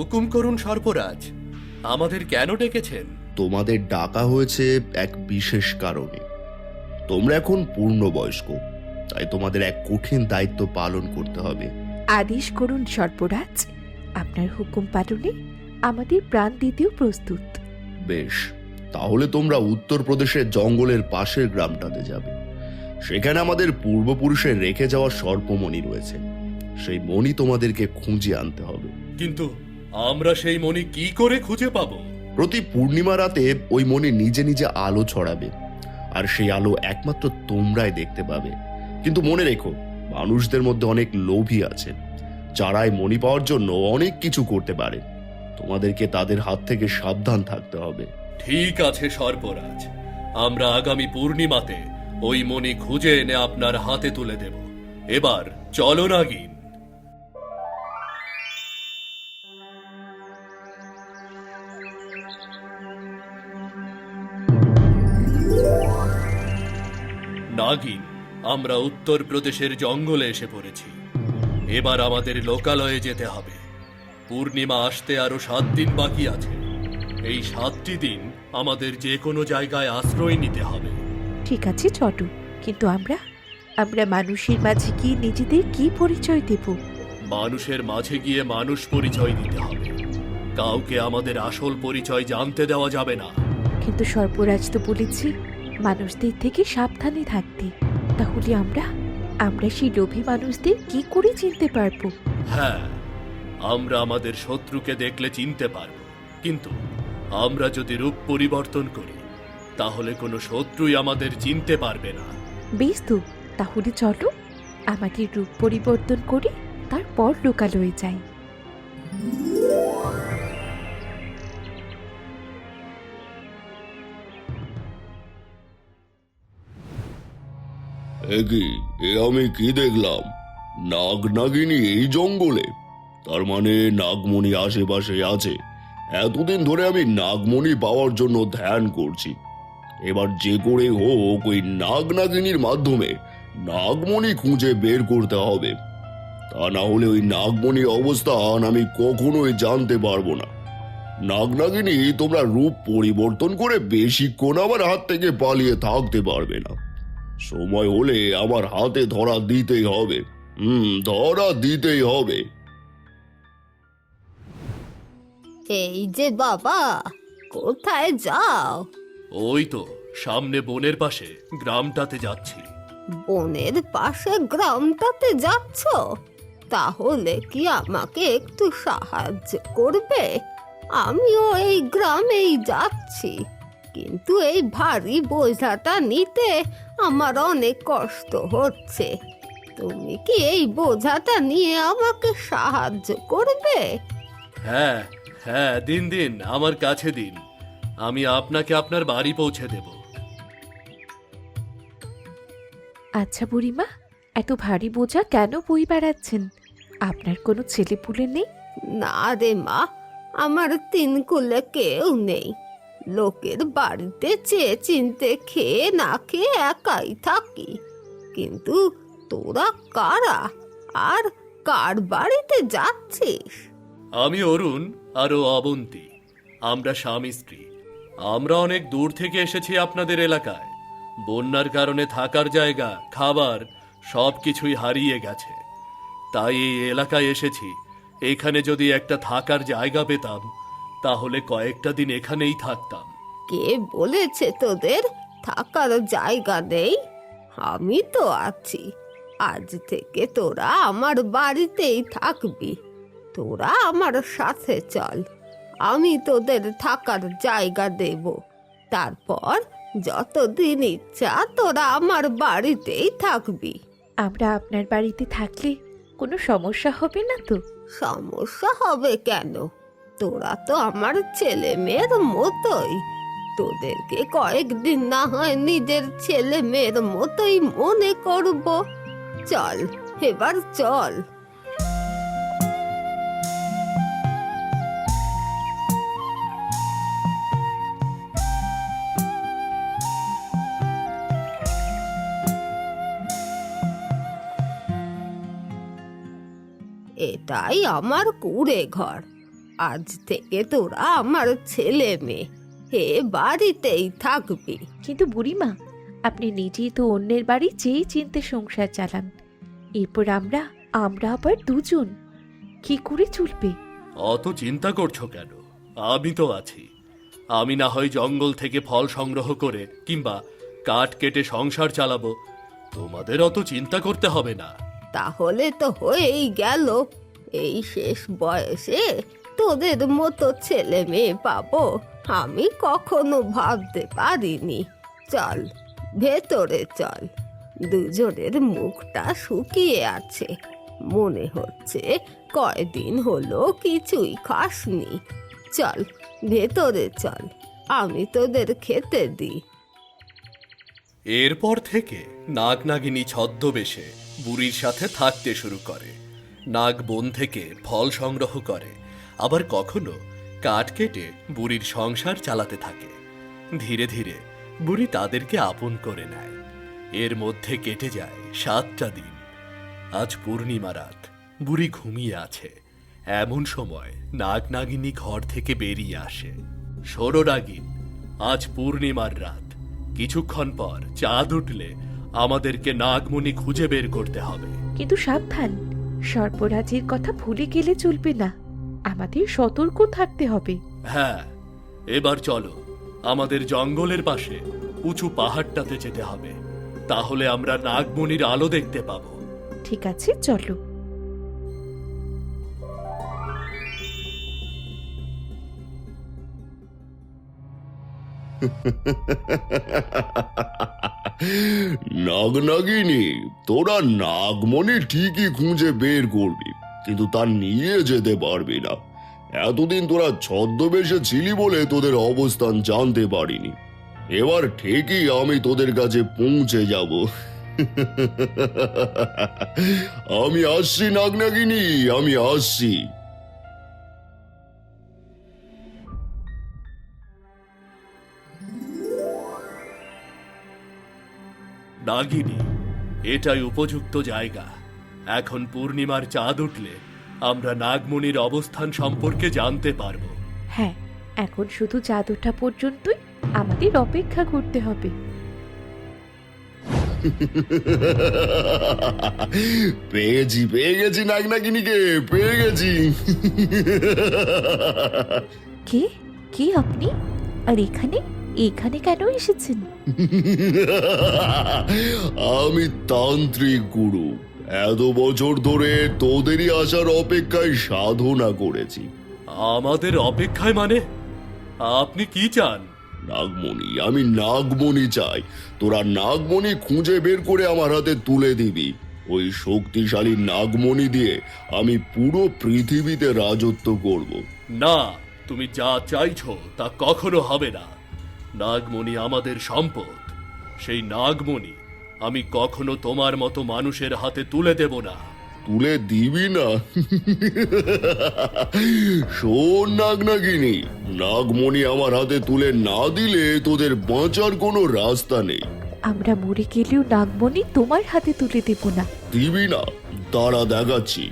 হুকুম করুন সর্পরাজ, আমাদের কেন ডেকেছেন? তোমাদের ডাকা হয়েছে এক বিশেষ কারণে। তোমরা এখন পূর্ণবয়স্ক, তাই তোমাদের এক কঠিন দায়িত্ব পালন করতে হবে। আদেশ করুন সর্পরাজ, আপনার হুকুম পালনে আমাদের প্রাণ দিতেও প্রস্তুত। বেশ, তাহলে তোমরা উত্তরপ্রদেশের জঙ্গলের পাশের গ্রামটাতে যাবে। সেখানে আমাদের পূর্বপুরুষের রেখে যাওয়া সর্পমণি রয়েছে। সেই মণি তোমাদেরকে খুঁজে আনতে হবে। কিন্তু আমরা সেই মণি কি করে খুঁজে পাবো? প্রতি পূর্ণিমা রাতে ওই মণি নিজে নিজে আলো ছড়াবে, আর সেই আলো একমাত্র তোমরাই দেখতে পাবে। কিন্তু মনে রেখো, মানুষদের মধ্যে অনেক লোভী আছে, যারা এই মণি পাওয়ার জন্য অনেক কিছু করতে পারে। তোমাদেরকে তাদের হাত থেকে সাবধান থাকতে হবে। ঠিক আছে সর্পরাজ, আমরা আগামী পূর্ণিমাতে ওই মণি খুঁজে এনে আপনার হাতে তুলে দেব। এবার চলো নাগিন। নাগিন, আমরা উত্তরপ্রদেশের জঙ্গলে এসে পড়েছি। এবার আমাদের লোকালয়ে যেতে হবে। পূর্ণিমা আসতে আরো 7 দিন বাকি আছে। এই 7টি দিন আমাদের যে কোনো জায়গায় আশ্রয় নিতে হবে। ঠিক আছে চটু, কিন্তু আমরা আমরা মানুষের মাঝে গিয়ে নিজেদের কি পরিচয় দেব? মানুষের মাঝে গিয়ে মানুষ পরিচয় দিতে হবে। কাউকে আমাদের আসল পরিচয় জানতে দেওয়া যাবে না। কিন্তু সর্পরাজ তো বলেছে মানুষদের থেকে সাবধানে থাকতে। তাহলে আমরা আমরা সেই লোভী মানুষদের কি করে চিনতে পারবো? হ্যাঁ, আমরা আমাদের শত্রুকে দেখলে চিনতে পারব, কিন্তু আমরা যদি রূপ পরিবর্তন করি তাহলে কোনো শত্রুই আমাদের চিনতে পারবে না। বেশ তো, তাহলে চলো আমাদের রূপ পরিবর্তন করে তারপর লোকালয়ে যাই। আমি কি দেখলাম? নাগ নাগিনী এই জঙ্গলে? তার মানে নাগমণি আশেপাশে আছে। এতদিন ধরে আমি নাগমণি পাওয়ার জন্য ধ্যান করছি। এবার যে করে হোক ওই নাগ নাগিনীর মাধ্যমে নাগমণি খুঁজে বের করতে হবে। তা না হলে ওই নাগমণির অবস্থান আমি কখনোই জানতে পারবো না। নাগ নাগিনী, তোমরা রূপ পরিবর্তন করে বেশিক্ষণ আমার হাত থেকে পালিয়ে থাকতে পারবে না। সময় হলে আমার হাতে ধরা দিতেই হবে। ধরা দিতেই হবে। এই যে বাবা, কোথায় যাও? ওই তো সামনে বনের পাশে গ্রামটাতে যাচ্ছি। বনের পাশে গ্রামটাতে যাচ্ছ? তাহলে কি আমাকে একটু সাহায্য করবে? আমিও এই গ্রামেই যাচ্ছি, কিন্তু এই ভারী বোঝাটা নিতে আমার অনেক কষ্ট হচ্ছে। তুমি কি এই বোঝাটা নিয়ে আমাকে সাহায্য করবে? হ্যাঁ হ্যাঁ, দিন দিন, আমার কাছে দিন, আমি আপনাকে আপনার বাড়ি পৌঁছে দেব। আচ্ছা বুড়িমা, এত ভারী বোঝা কেন বই বেড়াচ্ছেন? আপনার কোনো ছেলেপুলে নেই? না রে মা, আমার 3 কুলে কেউ নেই। লোকের বাড়িতে চেয়ে চিনতে খেয়ে না খেয়ে একাই থাকি। কিন্তু তোরা কারা আর কার বাড়িতে যাচ্ছিস? আমি অরুণ আর ও অবন্তী, আমরা স্বামী স্ত্রী। আমরা অনেক দূর থেকে এসেছি আপনাদের এলাকায়। বন্যার কারণে থাকার জায়গা, খাবার সবকিছুই হারিয়ে গেছে। তাই এই এলাকায় এসেছি। এখানে যদি একটা থাকার জায়গা পেতাম তাহলে কয়েকটা দিন এখানেই থাকতাম। কে বলেছে তোদের থাকার জায়গা নেই? আমি তো আছি। আজ থেকে তোরা আমার বাড়িতেই থাকবি। তোরা আমার সাথে চল, আমি তোদের থাকার জায়গা দেব। তারপর যতদিন ইচ্ছা তোরা আমার বাড়িতেই থাকবি। আমরা আপনার বাড়িতে থাকলে কোনো সমস্যা হবে না তো? সমস্যা হবে কেন? তোরা তো আমার ছেলে মেয়ের মতোই। তোদেরকে কয়েকদিন না হয় নিজের ছেলে মেয়ের মতোই মনে করব। চল, এবার চল। এটাই আমার কুঁড়ে ঘর। আজ থেকে তোরা আমার ছেলে মেয়ে, এ বাড়িতেই থাকবি। কিন্তু বুড়িমা, আপনি নিজেই তো অন্যের বাড়ি যেই চিনতে সংসার চালান, এরপর আমরা আমরা আবার দুজন, কি করে চলবে? অত চিন্তা করছো কেন? আমি তো আছি। আমি না হয় জঙ্গল থেকে ফল সংগ্রহ করে কিংবা কাঠ কেটে সংসার চালাবো, তোমাদের অত চিন্তা করতে হবে না। তাহলে তো হয়েই গেল। এই শেষ বয়সে তোদের মতো ছেলে মেয়ে পাবো আমি কখনো ভাবতে পারিনি। চল, ভেতরে চল। দুজনের মুখটা শুকিয়ে আছে, মনে হচ্ছে কয়দিন হলো কিছুই খাসনি। চল, ভেতরে চল, আমি তোদের খেতে দিই। এরপর থেকে নাগনাগিনী ছদ্মবেশে বুড়ির সাথে থাকতে শুরু করে। নাগ বন থেকে ফল সংগ্রহ করে, আবার কখনো কাঠ কেটে বুড়ির সংসার চালাতে থাকে। ধীরে ধীরে বুড়ি তাদেরকে আপন করে নেয়। এর মধ্যে কেটে যায় 7টা দিন। আজ পূর্ণিমা রাত, বুড়ি ঘুমিয়ে আছে। এমন সময় নাগনাগিনী ঘর থেকে বেরিয়ে আসে। শোনো নাগিন, আজ পূর্ণিমার রাত, কিছুক্ষণ পর চাঁদ উঠলে আমাদেরকে নাগমণি খুঁজে বের করতে হবে। কিন্তু সাবধান, সর্পরাজের কথা ভুলে গেলে চলবে না, আমাদের সতর্ক থাকতে হবে। হ্যাঁ, এবার চলো, আমাদের জঙ্গলের পাশে উঁচু পাহাড়টাতে যেতে হবে। তাহলে আমরা নাগমণির আলো দেখতে পাবো। ঠিক আছে, চলো। নাগনাগিনী, তোরা নাগমণি ঠিকই খুঁজে বের করবি, কিন্তু তা নিয়ে যেতে পারবি না। এতদিন তোরা ছদ্মবেশে ছিলি বলে তোদের অবস্থান জানতে পারিনি। এবার ঠিকই আমি তোদের কাছে পৌঁছে যাব। আমি আসছি নাগনাগিনী, আমি আসছি। নাগিনী, এটাই উপযুক্ত জায়গা। এখন পূর্ণিমার চাঁদ উঠলে আমরা নাগমণির অবস্থান সম্পর্কে জানতে পারবো। হ্যাঁ, এখন শুধু চাঁদ ওঠা পর্যন্তই আমাদের অপেক্ষা করতে হবে। পেয়ে গেছি নাগনাগিনীকে, পেয়ে গেছি। কে কে আপনি? আর এখানে এখানে কেন এসেছেন? আমি তান্ত্রিক গুরু। এত বছর ধরে তোদেরই আসার অপেক্ষায় সাধনা করেছি। আমাদের অপেক্ষায় মানে? আপনি কি চান? নাগমণি, আমি নাগমণি চাই। তোরা নাগমণি খুঁজে বের করে আমার হাতে তুলে দিবি। ওই শক্তিশালী নাগমণি দিয়ে আমি পুরো পৃথিবীতে রাজত্ব করব। না, তুমি যা চাইছো তা কখনো হবে না। নাগমণি আমাদের সম্পদ। সেই নাগমণি আমি কখনো তোমার মতো মানুষের হাতে তুলে দেব না। তুলে দিবি না? শোন নাগনাগিনী, নাগমণি আমার হাতে তুলে না দিলে তোদের বাঁচার কোনো রাস্তা নেই। আমরা মরে গেলেও নাগমণি তোমার হাতে তুলে দেব না। দিবি না? দাঁড়া, দেখাচ্ছি।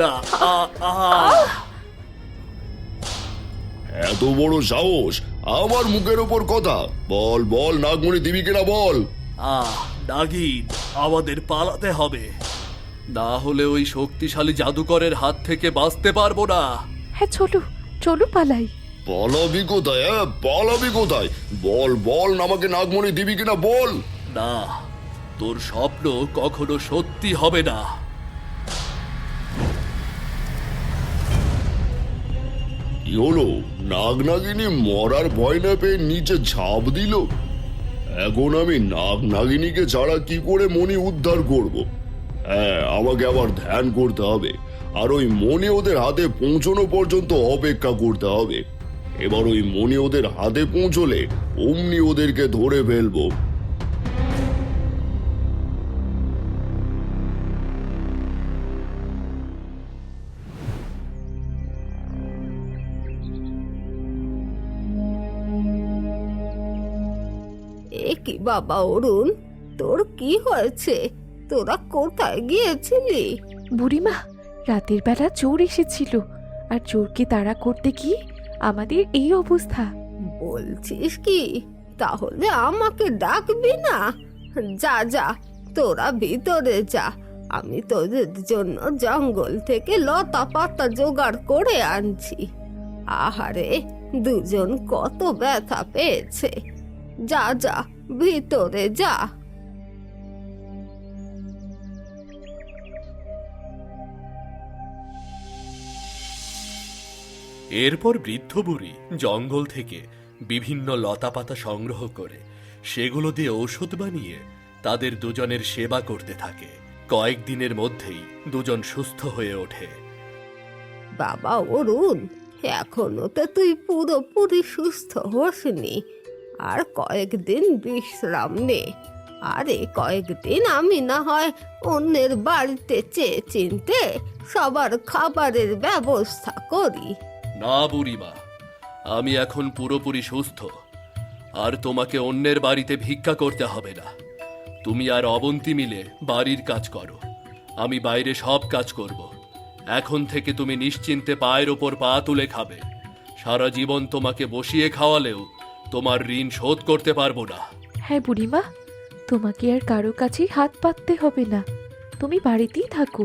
না, এত বড় সাহস আমার মুখের ওপর কথা! বল বল, নাগমণি দিবি কিনা বল। নাগিন, আমাদের পালাতে হবে, না হলে ওই শক্তিশালী জাদুকরের হাত থেকে বাঁচতে পারবো না। হ্যাঁ, চলো চলো পালাই। পালাবি কোথায়? পালাবি কোথায়? বল বল, আমাকে নাগমণি দিবি কিনা বল। না, তোর স্বপ্ন কখনো সত্যি হবে না। কি হলো? নাগনাগিনী মরার ভয় না পেয়ে নিচে ঝাঁপ দিল। এখন আমি নাগনাগিনীকে ছাড়া কি করে মণি উদ্ধার করব? হ্যাঁ, আমাকে আবার ধ্যান করতে হবে, আর ওই মণি ওদের হাতে পৌঁছানো পর্যন্ত অপেক্ষা করতে হবে। এবার ওই মণি ওদের হাতে পৌঁছলে অমনি ওদেরকে ধরে ফেলবো। এ কি বাবা অরুণ, তোর কি হয়েছে? তোরা কোথায় গিয়েছিলি? বুড়িমা, রাতের বেলা চোর এসেছিল, আর চোরকে তাড়া করতে গিয়ে আমাদের এই অবস্থা। বলছিস কি? তাহলে আমাকে ডাকবি না? যা যা, তোরা ভিতরে যা, আমি তোদের জন্য জঙ্গল থেকে লতা পাতা জোগাড় করে আনছি। আহারে, দুজন কত ব্যথা পেয়েছে। যা যা, ভিতরে যা। এরপর বৃদ্ধ বুড়ি জঙ্গল থেকে বিভিন্ন লতাপাতা সংগ্রহ করে সেগুলো দিয়ে ঔষধ বানিয়ে তাদের দুজনের সেবা করতে থাকে। কয়েকদিনের মধ্যেই দুজন সুস্থ হয়ে ওঠে। বাবা অরুণ, এখনো তো তুই পুরোপুরি সুস্থ হসনি। আর কয়েকদিন বিশ্রাম নে। আর এই কয়েকদিন আমি না হয় অন্যের বাড়িতে চেয়ে চিনতে সবার খাবারের ব্যবস্থা করি। না বুড়িমা, আমি এখন পুরোপুরি সুস্থ, আর তোমাকে অন্যের বাড়িতে ভিক্ষা করতে হবে না। তুমি আর অবন্তী মিলে বাড়ির কাজ করো, আমি বাইরে সব কাজ করব। এখন থেকে তুমি নিশ্চিন্তে পায়ের ওপর পা তুলে খাবে। সারা জীবন তোমাকে বসিয়ে খাওয়ালেও তোমার ঋণ শোধ করতে পারবো না। হ্যাঁ বুড়িমা, তোমাকে আর কারো কাছেই হাত পাততে হবে না। তুমি বাড়িতেই থাকো,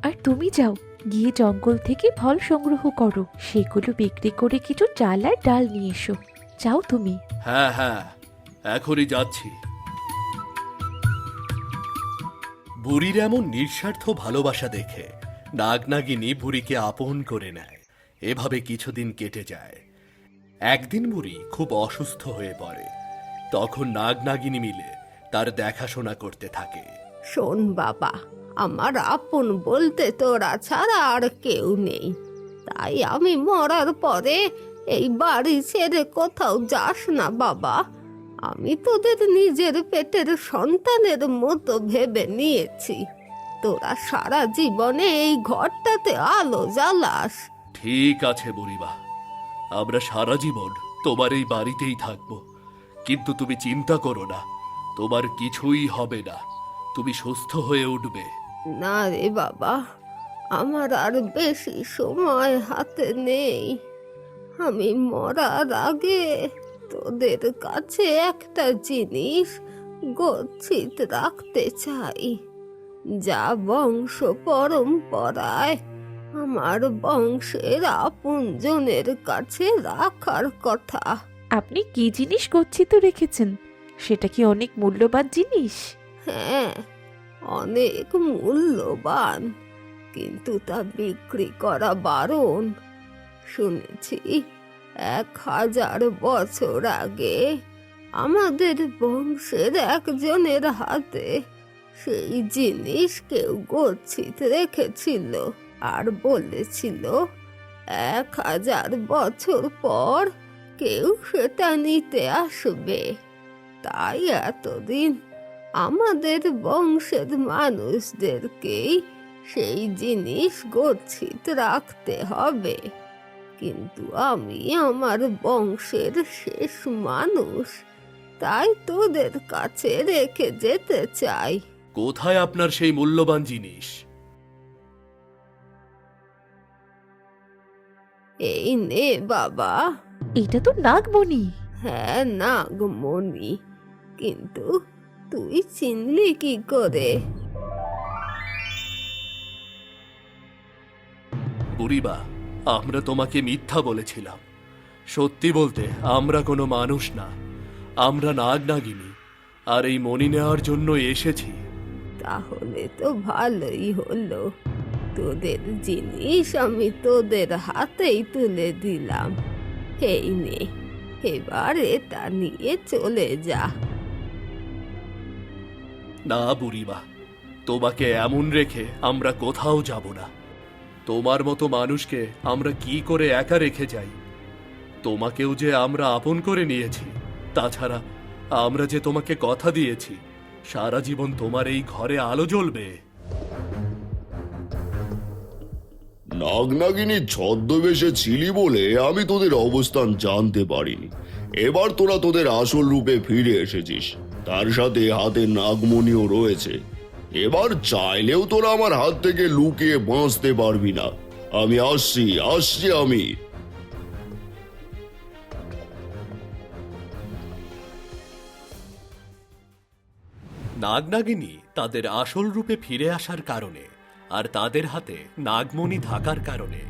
আর তুমি যাও গিয়ে জঙ্গল থেকে ফল সংগ্রহ করো, সেগুলো বিক্রি করে কিছু চাল আর ডাল নিয়ে এসো। যাও তুমি। হ্যাঁ হ্যাঁ, এখনই যাচ্ছি। বুড়ির এমন নিঃস্বার্থ ভালোবাসা দেখে নাগনাগিনী বুড়িকে আপন করে নেয়। এভাবে কিছুদিন কেটে যায়। একদিন বুড়ি খুব অসুস্থ হয়ে পড়ে। তখন নাগনাগিনী মিলে তার দেখাশোনা করতে থাকে। শোন বাবা, আমার আপন বলতে তোরা ছাড়া আর কেউ নেই। তাই আমি মরার পরে এই বাড়ি ছেড়ে কোথাও যাস না বাবা। আমি তোদের নিজের পেটের সন্তানের মতো ভেবে নিয়েছি। তোরা সারা জীবনে এই ঘরটাতে আলো জ্বালাস। ঠিক আছে বুড়িমা, আমরা সারা জীবন তোমার এই বাড়িতেই থাকবো। কিন্তু তুমি চিন্তা করো না, তোমার কিছুই হবে না। তুমি সুস্থ হয়ে উঠবে। না রে বাবা, আমার আর বেশি সময় হাতে নেই। আমি মরার আগে তোদের কাছে একটা জিনিস গচ্ছিত রাখতে চাই, যা বংশ পরম্পরায় আমার বংশের আপনজনের কাছে রাখার কথা। আপনি কি জিনিস গচ্ছিত রেখেছেন? সেটা কি অনেক মূল্যবান জিনিস? হ্যাঁ, অনেক মূল্যবান, কিন্তু তা বিক্রি করা বারণ। শুনেছি 1000 বছর আগে আমাদের বংশের একজনের হাতে সেই জিনিস কেউ গচ্ছিত রেখেছিল, আর বলেছিল 1000 বছর পর কেউ সেটা নিতে আসবে। তাই এতদিন আমাদের বংশের মানুষদেরকেই সেই জিনিস গচ্ছিত রাখতে হবে। কিন্তু আমি আমার বংশের শেষ মানুষ, তাই তোদের কাছে রেখে যেতে চাই। কোথায় আপনার সেই মূল্যবান জিনিস? এই নে বাবা। এটা তো নাগমণি। হ্যাঁ, নাগমণি। কিন্তু তুই চিনলি কি করে? বুড়িমা, আমরা তোমাকে মিথ্যা বলেছিলাম। সত্যি বলতে আমরা কোনো মানুষ না, আমরা নাগনাগিনী, আর এই মণি নেওয়ার জন্য এসেছি। তাহলে তো ভালোই হলো, তোদের জিনিস আমি তোদের হাতেই তুলে দিলাম। এই নে, এবার এটা নিয়ে চলে যা। না বুড়িমা, তোমাকে এমন রেখে আমরা কোথাও যাব না। তোমার মতো মানুষকে আমরা কি করে একা রেখে যাই? তোমাকেও যে আমরা আপন করে নিয়েছি, তাছাড়া আমরা যে তোমাকে কথা দিয়েছি সারা জীবন তোমার এই ঘরে আলো জ্বলবে। নাগনাগিনী ছদ্মবেশে ছিলি বলে আমি তোদের অবস্থান জানতে পারিনি। এবার তোরা তোদের আসল রূপে ফিরে এসেছিস, তার সাথে হাতে নাগমণিও রয়েছে। এবার চাইলেও তোরা আমার হাত থেকে লুকিয়ে বাঁচতে পারবি না। আমি আসছি আসছি আমি। নাগনাগিনী তাদের আসল রূপে ফিরে আসার কারণে আর তাদের হাতে নাগমণি থাকার কারণে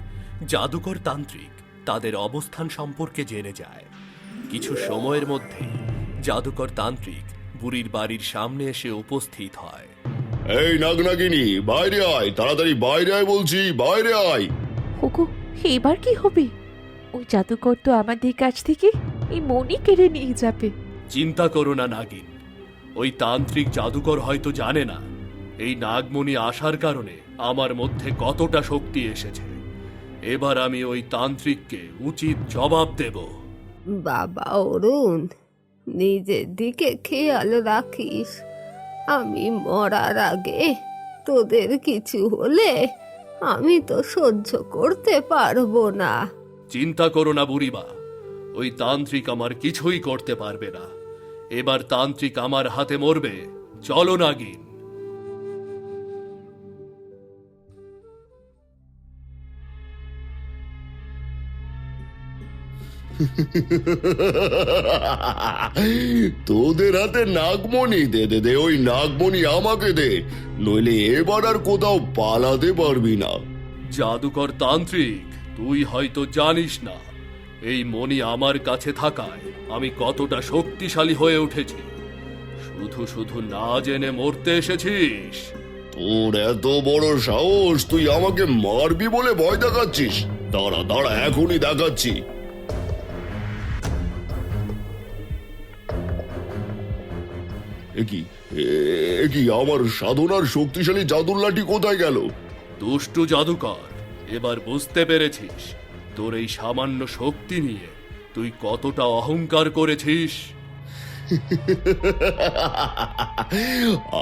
জাদুকর তান্ত্রিক তাদের অবস্থান সম্পর্কে জেনে যায়। কিছু সময়ের মধ্যে জাদুকর তান্ত্রিক বুড়ির বাড়ির সামনে এসে উপস্থিত হয়। এই নাগনাগিনী, বাইরে আয়, তাড়াতাড়ি বাইরে আয় বলছি, বাইরে আয়। ওগো, এবার কি হবে? ওই জাদুকর তো আমাদের কাছ থেকে এই মণি কেড়ে নিয়ে যাবে। চিন্তা করো না নাগিন, ওই তান্ত্রিক জাদুকর হয়তো জানে না এই নাগমণি আসার কারণে আমার মধ্যে কতটা শক্তি এসেছে। এবার আমি ওই তান্ত্রিককে উচিত জবাব দেব। বাবা অরুণ, নিজের দিকে খেয়াল রাখিস। আমি মরার আগে তোদের কিছু হলে আমি তো সহ্য করতে পারবো না। চিন্তা করো না বুড়িমা, ওই তান্ত্রিক আমার কিছুই করতে পারবে না। এবার তান্ত্রিক আমার হাতে মরবে। চলো নাগিন। তোদের হাতে নাগমণি? দে দে দে, ওই নাগমণি আমাকে দে, নইলে এবার আর কোথাও পালাতে পারবি না। জাদুকর তান্ত্রিক, তুই হয়তো জানিস না এই মণি আমার কাছে থাকায় আমি কতটা শক্তিশালী হয়ে উঠেছি। শুধু শুধু না জেনে মরতে এসেছিস? তোর এত বড় সাহস, তুই আমাকে মারবি বলে ভয় দেখাচ্ছিস? দাঁড়া দাঁড়া, এখনই দেখাচ্ছি। এ কি আমার সাধনার শক্তিশালী জাদুর লাঠি কোথায় গেল? দুষ্টু জাদুকর, এবার বুঝতে পেরেছিস তোর এই সামান্য শক্তি নিয়ে তুই কতটা অহংকার করেছিস?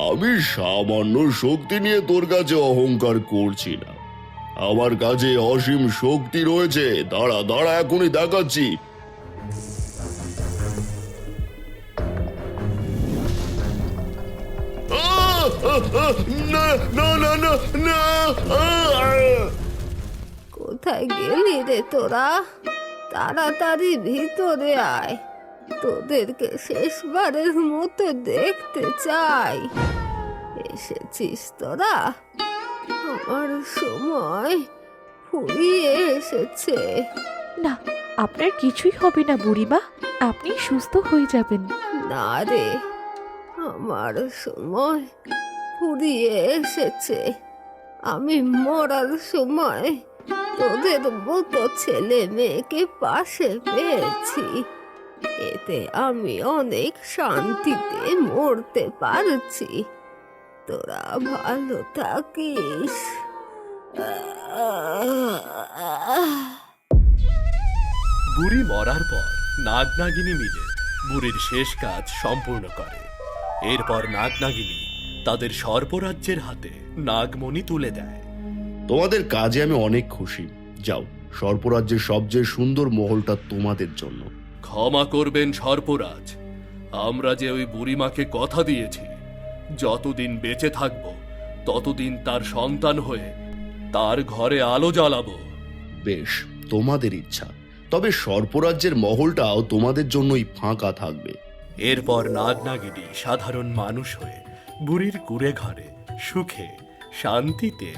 আমি সামান্য শক্তি নিয়ে তোর কাছে অহংকার করছি না, আমার কাছে অসীম শক্তি রয়েছে। দাঁড়া দাঁড়া, এখনই দেখাচ্ছি। না না না না না! কোথায় গেলি রে তোরা? তাড়াতাড়ি ভিতরে আয়, তোদেরকে শেষবারের মতো দেখতে চাই। এসেছিস তোরা? আমার সময় ফুরিয়ে এসেছে। না, আপনার কিছুই হবে না বুড়িমা, আপনি সুস্থ হয়ে যাবেন। না রে, আমার সময় ফুরিয়ে এসেছে। আমি মরার সময় তোদের মতো ছেলে মেয়েকে পাশে পেয়েছি। এতে আমি অনেক শান্তিতে মরতে পারছি। তোরা ভালো থাকিস। বুড়ি মরার পর নাগনাগিনী মিলে বুড়ির শেষ কাজ সম্পূর্ণ করে। এরপর নাগনাগিনী তাদের সর্পরাজ্যের হাতে নাগমণি তুলে দেয়। তোমাদের কাজে আমি অনেক খুশি। যাও, সর্পরাজ্যের সবচেয়ে সুন্দর মহলটা তোমাদের জন্য। ক্ষমা করবেন সর্পরাজ, আমরা যে ওই বুড়িমাকে কথা দিয়েছি যতদিন বেঁচে থাকব ততদিন তার সন্তান হয়ে তার ঘরে আলো জ্বালাবো। বেশ, তোমাদের ইচ্ছা, তবে সর্পরাজ্যের মহলটাও তোমাদের জন্যই ফাঁকা থাকবে। এরপর নাগনাগিনী সাধারণ মানুষ হয়ে বুড়ির কুঁড়ে ঘরে সুখে শান্তিতে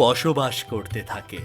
বসবাস করতে থাকে।